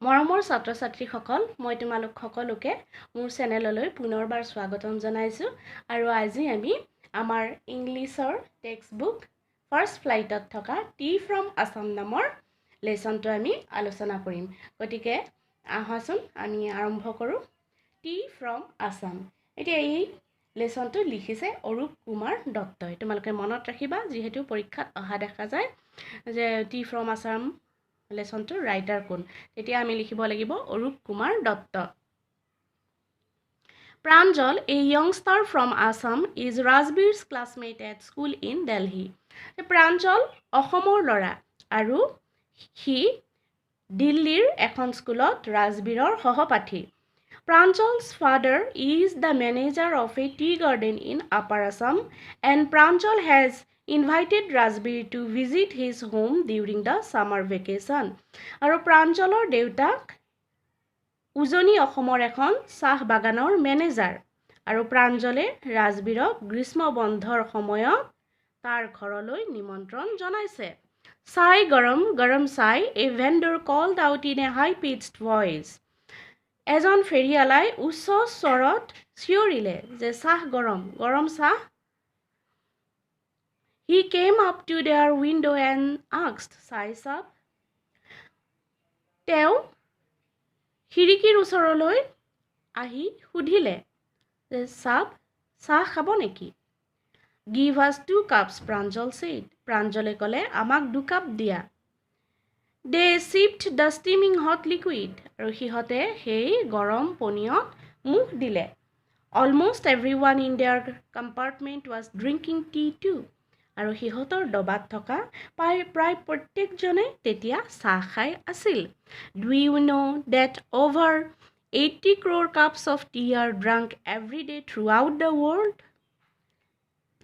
মৰমৰ ছাত্ৰ-ছাত্ৰীসকল, মই তোমালোক সকলোকে মোৰ চেনেললৈ পুনৰবাৰ স্বাগতম জনাইছোঁ আৰু আজি আমি আমাৰ ইংলিছৰ টেক্সটবুক ফাৰ্ষ্ট ফ্লাইটত থকা টি ফ্ৰম আছাম নামৰ লেসনটো আমি আলোচনা কৰিম। গতিকে আহাচোন আমি আৰম্ভ কৰোঁ। T from Assam. এতিয়া এই লেসনটো লিখিছে অৰূপ কুমাৰ দত্তই। তোমালোকে মনত ৰাখিবা, যিহেতু পৰীক্ষাত অহা দেখা যায় যে টি ফ্ৰম আছাম লেসনটো ৰাইটাৰ কোন, তেতিয়া আমি লিখিব লাগিব Arup Kumar Dutta. Pranjal, a youngster from Assam, is Rajbir's classmate at school in Delhi. Pranjal অসমৰ ল'ৰা আৰু সি দিল্লীৰ এখন স্কুলত ৰাজবীৰৰ সহপাঠী। Pranjal's father is the manager of a tea garden in Upper Assam, and Pranjal has invited Rajbir to visit his home during the summer vacation. আৰু প্ৰাঞ্জলৰ দেউতাক উজনি অসমৰ এখন চাহ বাগানৰ মেনেজাৰ আৰু প্ৰাঞ্জলে ৰাজবীৰক গ্ৰীষ্ম বন্ধৰ সময়ত তাৰ ঘৰলৈ নিমন্ত্ৰণ জনাইছে। চাই গৰম গৰম চাই, a vendor called out in a high-pitched voice. এজন ফেৰিয়ালাই উচ্চ স্বৰত চিঞৰিলে যে চাহ গৰম গৰম চাহ। He came up to their window and asked, "Sai sab?" তেওঁ খিৰিকীৰ ওচৰলৈ আহি সুধিলে যে চাব চাহ খাব নেকি? Give us 2 cups, Pranjal said. প্ৰাঞ্জলে ক'লে আমাক 2 কাপ দিয়া। They sipped the steaming hot liquid. আৰু সিহঁতে সেই গৰম পনীয়ত মুখ দিলে। Almost everyone in their compartment was drinking tea too. আৰু সিহঁতৰ ডবাত থকা প্ৰায় প্ৰত্যেকজনে তেতিয়া চাহ খাই আছিল। Do you know that over 80 crore cups of tea are drunk every day throughout the world?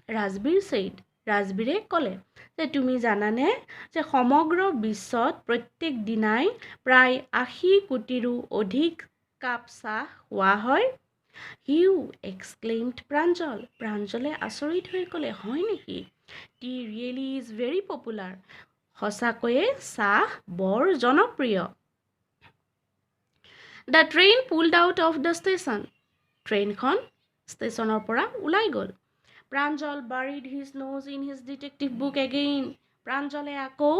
Rajbir said. ৰাজবীৰে ক'লে যে তুমি জানানে যে সমগ্ৰ বিশ্বত প্ৰত্যেক দিনাই প্ৰায় 80 কোটিৰো অধিক কাপ চাহ খোৱা হয়। You exclaimed Pranjal. প্ৰাঞ্জলে আচৰিত হৈ ক'লে হয় নেকি? Tea really is very popular. সঁচাকৈয়ে চাহ বৰ জনপ্ৰিয়। The train pulled out of the station. ট্ৰেইনখন ষ্টেচনৰ পৰা ওলাই গ'ল। Pranjal buried his nose in his detective book again. প্ৰাঞ্জলে আকৌ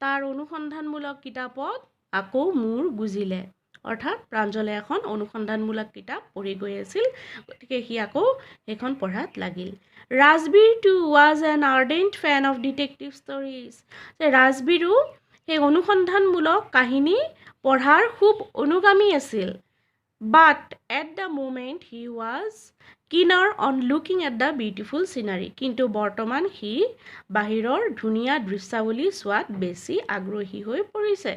তাৰ অনুসন্ধানমূলক কিতাপত আকৌ মূৰ গুজিলে। অৰ্থাৎ প্ৰাঞ্জলে এখন অনুসন্ধানমূলক কিতাপ পঢ়ি গৈ আছিল, গতিকে সি আকৌ সেইখন পঢ়াত লাগিল। Rajbir too was an ardent fan of detective stories. ৰাজবীৰো সেই অনুসন্ধানমূলক কাহিনী পঢ়াৰ খুব অনুগামী আছিল। But at the moment he was keener on looking at the beautiful scenery. কিন্তু বৰ্তমান সি বাহিৰৰ ধুনীয়া দৃশ্যাৱলী চোৱাত বেছি আগ্ৰহী হৈ পৰিছে।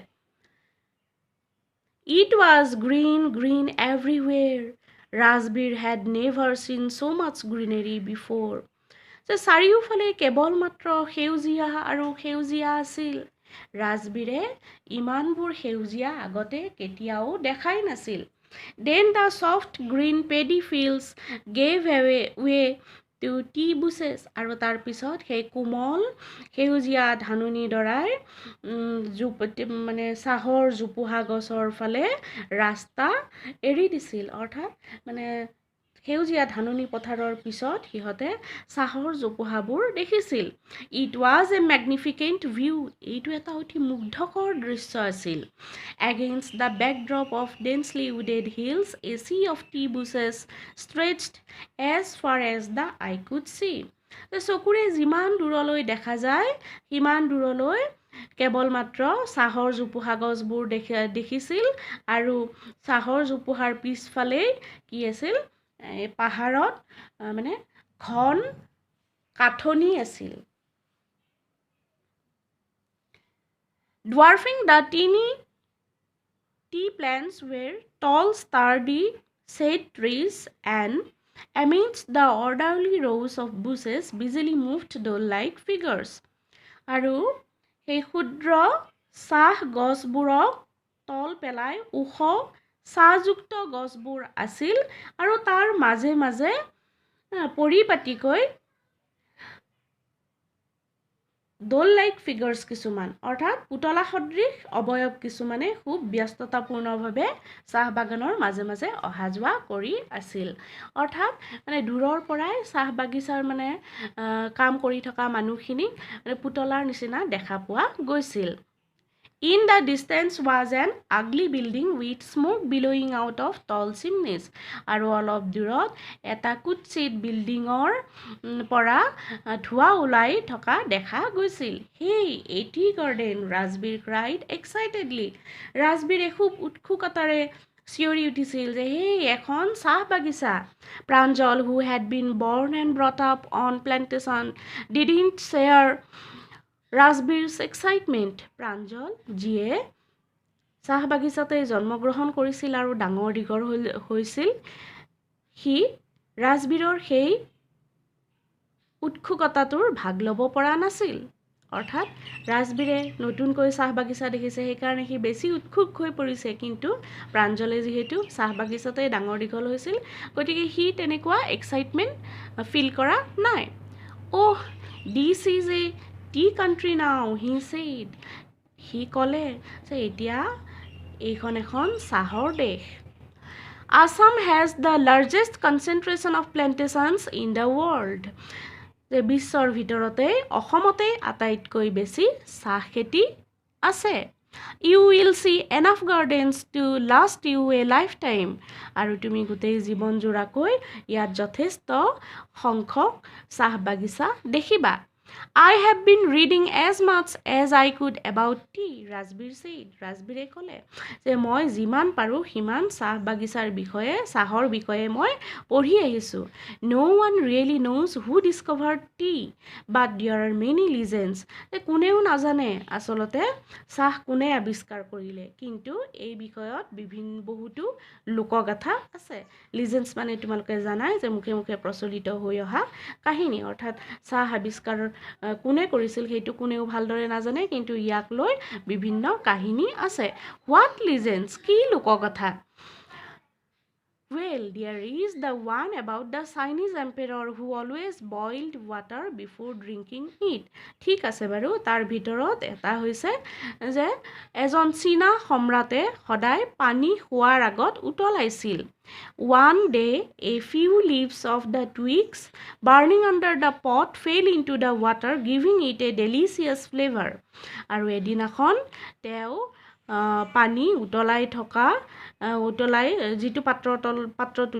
It was green, green everywhere. Rajbir had never seen so much greenery before. যে চাৰিওফালে কেৱল মাত্ৰ সেউজীয়া আৰু সেউজীয়া আছিল। ৰাজবীৰে ইমানবোৰ সেউজীয়া আগতে কেতিয়াও দেখাই নাছিল। Then the soft green paddy fields gave way to tea bushes. আৰু তাৰ পিছত সেই কোমল সেউজীয়া ধাননি দৰাই মানে চাহৰ জোপোহা গছৰ ফালে ৰাস্তা এৰি দিছিল। অৰ্থাৎ মানে সেউজীয়া ধাননি পথাৰৰ পিছত সিহঁতে চাহৰ জোপোহাবোৰ দেখিছিল। It was a magnificent view. এইটো এটা অতি মুগ্ধকৰ দৃশ্য আছিল। Against the backdrop of densely wooded hills, a sea of tea bushes stretched as far as the eye could see. চকুৰে যিমান দূৰলৈ দেখা যায় সিমান দূৰলৈ কেৱল মাত্ৰ চাহৰ জোপোহা গছবোৰ দেখিছিল আৰু চাহৰ জোপোহাৰ পিছফালেই কি আছিল? পাহাৰত মানে ঘন কাঠনি আছিল। Dwarfing the teeny tea plants were tall, sturdy shade trees, and amidst the orderly rows of bushes busily moved doll-like figures. আৰু সেই ক্ষুদ্ৰ চাহ গছবোৰক তল পেলাই ওখ চাহযুক্ত গছবোৰ আছিল আৰু তাৰ মাজে মাজে পৰিপাটিকৈ ডল লাইক ফিগাৰ্ছ কিছুমান অৰ্থাৎ পুতলা সদৃশ অৱয়ব কিছুমানে খুব ব্যস্ততাপূৰ্ণভাৱে চাহ বাগানৰ মাজে মাজে অহা যোৱা কৰি আছিল অৰ্থাৎ মানে দূৰৰ পৰাই চাহ বাগিচাৰ মানে কাম কৰি থকা মানুহখিনিক মানে পুতলাৰ নিচিনা দেখা পোৱা গৈছিল In the distance was an ugly building with smoke billowing out of tall chimneys. আৰু অলপ দূৰত এটা কুৎসিত বিল্ডিঙৰ পৰা ধোঁৱা ওলাই থকা দেখা গৈছিল Hey, a tea garden, Rajbir cried excitedly. ৰাজবীৰে খুব উৎসুকতাৰে চিঞৰি উঠিছিল যে সেই এখন চাহ বাগিচা Pranjal who had been born and brought up on plantation didn't share ৰাজবীৰ's excitement Pranjal যিয়ে চাহ বাগিচাতে জন্মগ্ৰহণ কৰিছিল আৰু ডাঙৰ দীঘল হৈছিল সি ৰাজবীৰৰ সেই উৎসুকতাটোৰ ভাগ ল'ব পৰা নাছিল অৰ্থাৎ ৰাজবীৰে নতুনকৈ চাহ বাগিচা দেখিছে সেইকাৰণে সি বেছি উৎসুক হৈ পৰিছে কিন্তু প্ৰাঞ্জলে যিহেতু চাহ বাগিচাতে ডাঙৰ দীঘল হৈছিল গতিকে সি তেনেকুৱা এক্সাইটমেণ্ট ফিল কৰা নাই oh this is a tea country now, he said. সি ক'লে যে এতিয়া এইখন এখন চাহৰ দেশ Assam has the largest concentration of plantations in the world. যে বিশ্বৰ ভিতৰতে অসমতে আটাইতকৈ বেছি চাহ খেতি আছে You will see enough gardens to last you a lifetime. আৰু তুমি গোটেই জীৱন জোৰাকৈ ইয়াত যথেষ্ট সংখ্যক চাহ বাগিচা দেখিবা I have been reading as much as I could about tea, Rajbir said. ৰাজবীৰে ক'লে যে মই যিমান পাৰোঁ সিমান চাহ বাগিচাৰ বিষয়ে চাহৰ বিষয়ে মই পঢ়ি আহিছোঁ No one really knows who discovered tea, but there are many legends. কোনেও নাজানে আচলতে চাহ কোনে আৱিষ্কাৰ কৰিলে কিন্তু এই বিষয়ত বহুতো লোকগাথা আছে লিজেন্স মানে তোমালোকে জানাই যে মুখে মুখে প্ৰচলিত হৈ অহা কাহিনী অৰ্থাৎ চাহ আৱিষ্কাৰৰ কোনে কৰিছিল সেইটো কোনেও ভালদৰে নাজানে কিন্তু ইয়াক লৈ বিভিন্ন কাহিনী আছে What legends কি লোকগাথা Well, there is the one about the Chinese emperor who always boiled water before drinking it. ঠিক আছে বাৰু তাৰ ভিতৰত এটা হৈছে যে এজন চীনা সম্ৰাটে সদায় পানী খোৱাৰ আগত উতলাইছিল One day, a few leaves of the twigs burning under the pot fell into the water, giving it a delicious flavor. আৰু এদিনাখন তেওঁ পানী উতলাই যিটো পাত্ৰত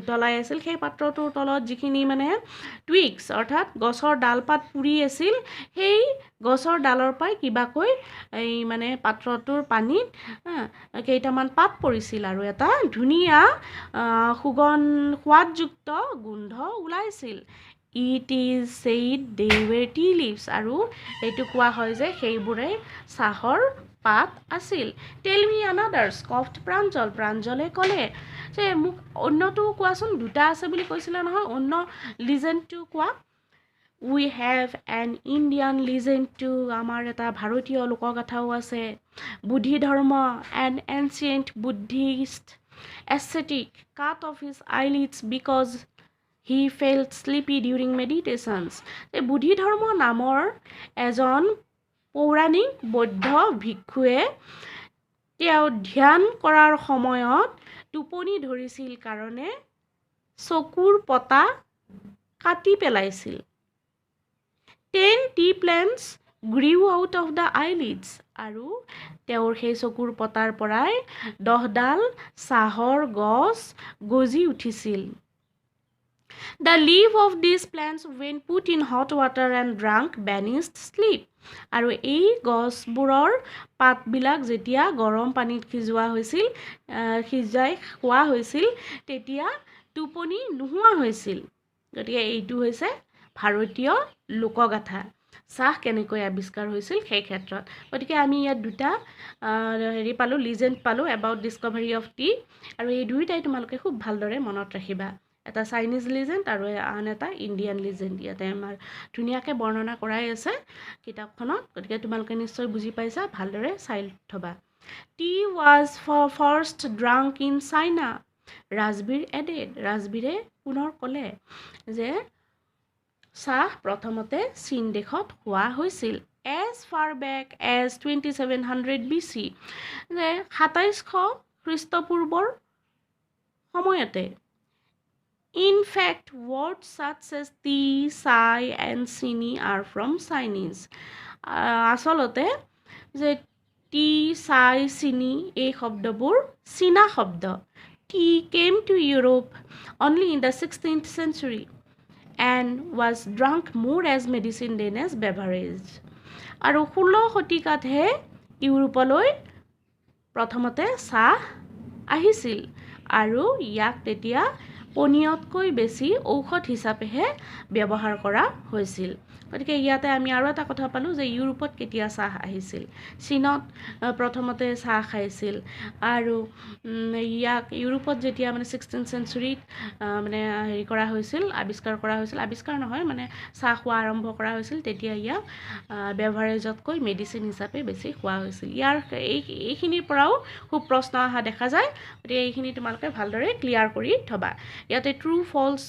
উতলাই আছিল সেই পাত্ৰটোৰ তলত যিখিনি মানে টুইগছ অৰ্থাৎ গছৰ ডালপাত পুৰি আছিল সেই গছৰ ডালৰ পৰাই কিবাকৈ এই মানে পাত্ৰটোৰ পানীত কেইটামান পাত পৰিছিল আৰু এটা ধুনীয়া সোৱাদযুক্ত গোন্ধ ওলাইছিল It is said they were tea leaves আৰু এইটো কোৱা হয় যে সেইবোৰে চাহৰ পাত আছিল Tell me another, scoffed প্ৰাঞ্জলে ক'লে যে মোক অন্যটো কোৱাচোন দুটা আছে বুলি কৈছিলে নহয় অন্য লিজেণ্ডটো কোৱা We have an Indian legend too. আমাৰ এটা ভাৰতীয় লোকগাথাও আছে বুদ্ধি ধৰ্ম an ancient Buddhist ascetic cut off his eyelids because he felt sleepy during meditations. এই বুদ্ধি ধৰ্ম নামৰ এজন পৌৰাণিক বৌদ্ধ ভিক্ষুৱে তেওঁ ধ্যান কৰাৰ সময়ত টোপনি ধৰিছিল কাৰণে চকুৰ পতা কাটি পেলাইছিল 10 tea plants grew out of the eyelids আৰু তেওঁৰ সেই চকুৰ পতাৰ পৰাই 10ডাল চাহৰ গছ গজি উঠিছিল The leaf of these plants when put in hot water and drunk banished sleep আৰু এই গছবোৰৰ পাতবিলাক যেতিয়া গৰম পানীত সিজাই খোৱা হৈছিল তেতিয়া টোপনি নোহোৱা হৈছিল গতিকে এইটো হৈছে ভাৰতীয় লোকগাথা চাহ কেনেকৈ আৱিষ্কাৰ হৈছিল সেই ক্ষেত্ৰত গতিকে আমি ইয়াত দুটা পালোঁ লিজেণ্ড পালোঁ এবাউট ডিস্কভাৰী অফ টি আৰু এই দুইটাই তোমালোকে খুব ভালদৰে মনত ৰাখিবা এটা চাইনিজ লিজেণ্ড আৰু আন এটা ইণ্ডিয়ান লিজেণ্ড ইয়াতে আমাৰ ধুনীয়াকৈ বৰ্ণনা কৰাই আছে কিতাপখনত গতিকে তোমালোকে নিশ্চয় বুজি পাইছা ভালদৰে চাই থবা tea was first drunk in China ৰাজবীৰে পুনৰ ক'লে যে চাহ প্ৰথমতে চীন দেশত খোৱা হৈছিল as far back as 2700 BC যে 2700 খ্ৰীষ্টপূৰ্বৰ সময়তে In fact, words such as tea, chai and chini are from Chinese. আচলতে যে টি চাই চিনি এই শব্দবোৰ চীনা শব্দ tea came to Europe only in the 16th century and was drunk more as medicine than as beverage. আৰু 16 শতিকাতহে ইউৰোপলৈ প্ৰথমতে চাহ আহিছিল আৰু ইয়াক তেতিয়া পনীয়তকৈ বেছি ঔষধ হিচাপেহে ব্যৱহাৰ কৰা হৈছিল গতিকে ইয়াতে আমি আৰু এটা কথা পালো যে ইউৰোপত কেতিয়া চাহ আহিছিল চীনত প্ৰথমতে চাহ খাইছিল আৰু ইয়াক ইউৰোপত যেতিয়া মানে 16th centuryত মানে হেৰি কৰা হৈছিল আৱিষ্কাৰ কৰা হৈছিল আৱিষ্কাৰ নহয় মানে চাহ খোৱা আৰম্ভ কৰা হৈছিল তেতিয়া ইয়াক বেভাৰেজতকৈ মেডিচিন হিচাপে বেছি খোৱা হৈছিল ইয়াৰ এইখিনিৰ পৰাও খুব প্ৰশ্ন অহা দেখা যায় গতিকে এইখিনি তোমালোকে ভালদৰে ক্লিয়াৰ কৰি থবা ইয়াতে ট্ৰু ফলছ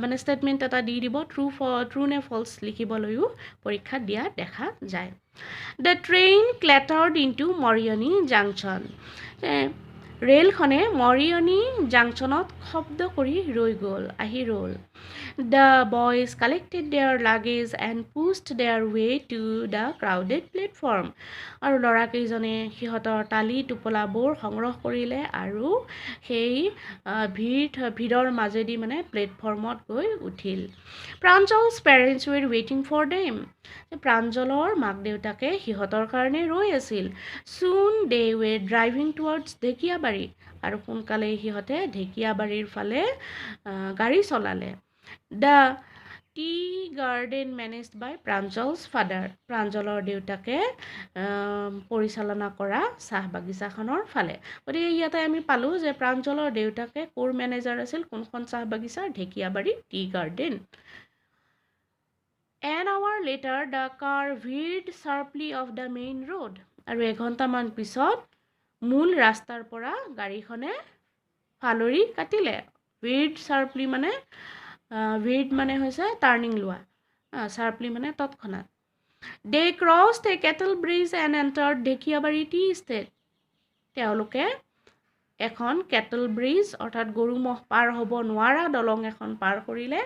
মানে ষ্টেটমেণ্ট এটা দি দিব ট্ৰু নে ফলছ লিখিবলৈও পৰীক্ষাত দিয়া দেখা যায় the train clattered into Mariani junction ৰেলখনে মৰিয়নি জাংচনত শব্দ কৰি ৰৈ গ'ল আহি ৰ'ল the boys collected their luggage and pushed their way to the crowded platform আৰু ল'ৰাকেইজনে সিহঁতৰ টালি টোপোলাবোৰ সংগ্ৰহ কৰিলে আৰু সেই ভিৰৰ মাজেদি মানে প্লেটফৰ্মত গৈ উঠিল প্ৰাঞ্জলছ পেৰেণ্টছ ৱেৰ ৱেইটিং ফৰ দেম প্ৰাঞ্জলৰ মাক দেউতাকে সিহঁতৰ কাৰণে ৰৈ আছিল চুন দে ৱেৰ ড্ৰাইভিং টুৱাৰ্ডছ ঢেকীয়াবাৰী আৰু সোনকালে সিহঁতে ঢেকীয়াবাৰীৰ ফালে গাড়ী চলালে the tea garden managed by Pranjal's father প্ৰাঞ্জলৰ দেউতাকে পৰিচালনা কৰা চাহ বাগিচাখনৰ ফালে গতিকে ইয়াতে আমি পালোঁ যে প্ৰাঞ্জলৰ দেউতাকে কোৰ মেনেজাৰ আছিল কোনখন চাহ বাগিচাৰ Dhekiabari tea garden An hour later, the car veered sharply off the main road. আৰু এঘণ্টামান পিছত মূল ৰাস্তাৰ পৰা গাড়ীখনে ফালৰি কাটিলে veered sharply মানে veered মানে হৈছে টাৰ্ণিং লোৱা sharply মানে তৎক্ষণাত They crossed a cattle bridge and entered Dhekiabari tea estate তেওঁলোকে এখন কেটল ব্ৰিজ অৰ্থাৎ গৰু মহ পাৰ হ'ব নোৱাৰা দলং এখন পাৰ কৰিলে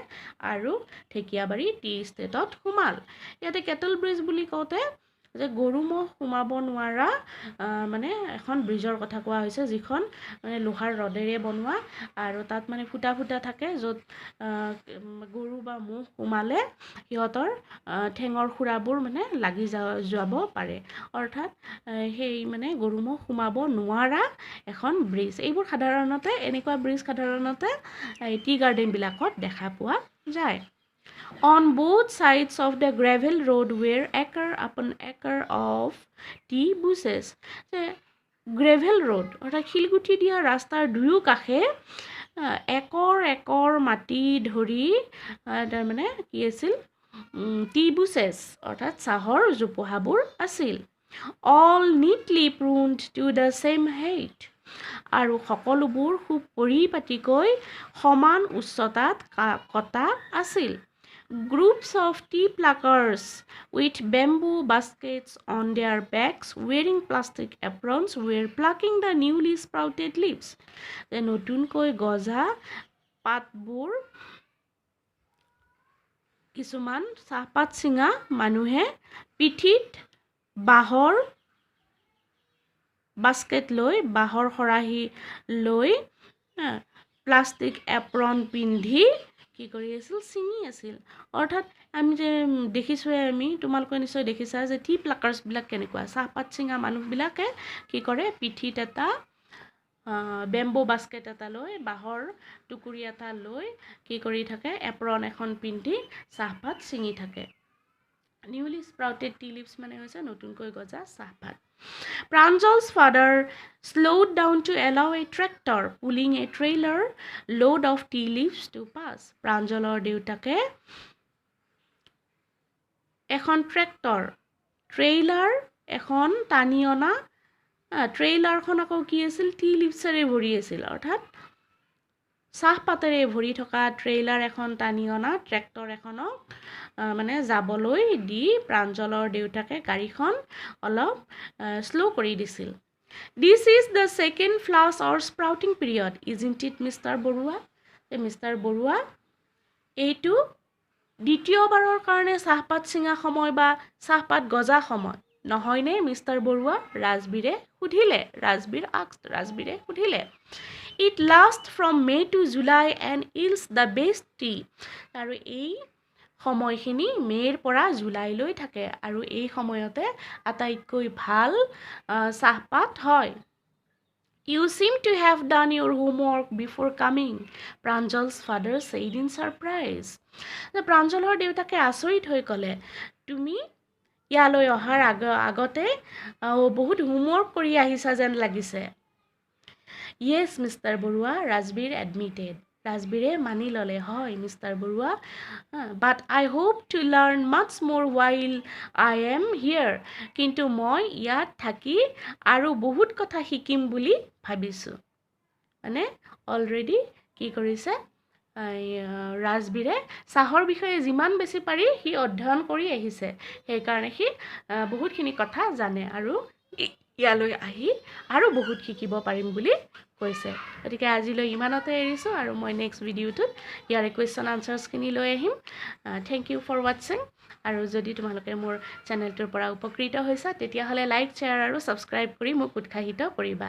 আৰু ঢেকীয়াবাৰী টি ষ্টেটত সোমাল ইয়াতে কেটল ব্ৰিজ বুলি কওঁতে যে গৰু মহ সোমাব নোৱাৰা মানে এখন ব্ৰিজৰ কথা কোৱা হৈছে যিখন মানে লোহাৰ ৰডেৰে বনোৱা আৰু তাত মানে ফুটা ফুটা থাকে য'ত গৰু বা মহ সোমালে সিহঁতৰ ঠেঙৰ খুৰাবোৰ মানে লাগি যাব পাৰে অৰ্থাৎ সেই মানে গৰু মহ সোমাব নোৱাৰা এখন ব্ৰিজ এইবোৰ সাধাৰণতে এনেকুৱা ব্ৰিজ সাধাৰণতে টি গাৰ্ডেনবিলাকত দেখা পোৱা যায় On both sides of the gravel road were acre upon acre of tea bushes. Gravel road অৰ্থাৎ শিলগুটি দিয়া ৰাস্তাৰ দুয়ো কাষে একৰ একৰ মাটি ধৰি তাৰ মানে কি আছিল টি বুছেছ অৰ্থাৎ চাহৰ জোপোহাবোৰ আছিল All neatly pruned to the same height. আৰু সকলোবোৰ খুব পৰিপাটিকৈ সমান উচ্চতাত কটা আছিল Groups of tea pluckers with bamboo baskets on their backs wearing plastic aprons were plucking the newly sprouted leaves. নতুনকৈ গজা পাতবোৰ কিছুমান চাহপাত চিঙা মানুহে পিঠিত বাঁহৰ বাস্কেট লৈ বাঁহৰ খৰাহী লৈ প্লাষ্টিক এপ্ৰন পিন্ধি কি কৰি আছিল চিঙি আছিল অৰ্থাৎ আমি যে দেখিছোঁৱে আমি তোমালোকে নিশ্চয় দেখিছা যে টি প্লাকাৰ্ছবিলাক কেনেকুৱা চাহপাত চিঙা মানুহবিলাকে কি কৰে পিঠিত এটা বেম্বো বাস্কেট এটা লৈ বাঁহৰ টুকুৰি এটা লৈ কি কৰি থাকে এপ্ৰন এখন পিন্ধি চাহপাত চিঙি থাকে নিউলি স্প্ৰাউটেড টি লিভছ মানে হৈছে নতুনকৈ গজা চাহপাত Pranjal's father slowed down to allow a tractor pulling a trailer load of tea leaves to pass. Pranjalor দেউতাকে এখন ট্ৰেইলাৰ এখন টানি অনা ট্ৰেইলাৰখন আকৌ কি আছিল টি লিভছেৰে ভৰি আছিল অৰ্থাৎ চাহপাতেৰে ভৰি থকা ট্ৰেইলাৰ এখন টানি অনা ট্ৰেক্টৰ এখনক মানে যাবলৈ দি প্ৰাঞ্জলৰ দেউতাকে গাড়ীখন অলপ শ্ল' কৰি দিছিল। This is the second flush or sprouting period, isn't it, Mr. Barua? Mister Barua, এইটো দ্বিতীয়বাৰৰ কাৰণে চাহপাত ছিঙা সময় বা চাহপাত গজা সময় নহয়নে মিষ্টাৰ বৰুৱা? ৰাজবীৰে সুধিলে। It lasts from May to July and yields the best tea. আৰু এই সময়খিনি মে'ৰ পৰা জুলাইলৈ থাকে আৰু এই সময়তে আটাইতকৈ ভাল চাহপাত হয়। You seem to have done your homework before coming, Pranjal's father said in surprise. প্ৰাঞ্জলৰ দেউতাকে আচৰিত হৈ ক'লে, তুমি ইয়ালৈ অহাৰ আগতে বহুত হোমৱৰ্ক কৰি আহিছা যেন লাগিছে। Yes, Mr. Barua, Rajbir admitted. ৰাজবীৰে মানি ল'লে, হয় mister Barua, but I hope to learn much more while I am here. কিন্তু মই ইয়াত থাকি আৰু বহুত কথা শিকিম বুলি ভাবিছোঁ। মানে অলৰেডি কি কৰিছে, ৰাজবীৰে চাহৰ বিষয়ে যিমান বেছি পাৰি সি অধ্যয়ন কৰি আহিছে, সেইকাৰণে সি বহুতখিনি কথা জানে আৰু ইয়ালৈ আহি আৰু বহুত শিকিব পাৰিম বুলি কৈছে। গতিকে আজিলৈ ইমানতে এৰিছোঁ আৰু মই নেক্সট ভিডিঅ'টোত ইয়াৰে কুৱেশ্যন আনচাৰ্ছখিনি লৈ আহিম। থেংক ইউ ফৰ ৱাটছিং। আৰু যদি তোমালোকে মোৰ চেনেলটোৰ পৰা উপকৃত হৈছা তেতিয়াহ'লে লাইক, শ্বেয়াৰ আৰু ছাবস্ক্ৰাইব কৰি মোক উৎসাহিত কৰিবা।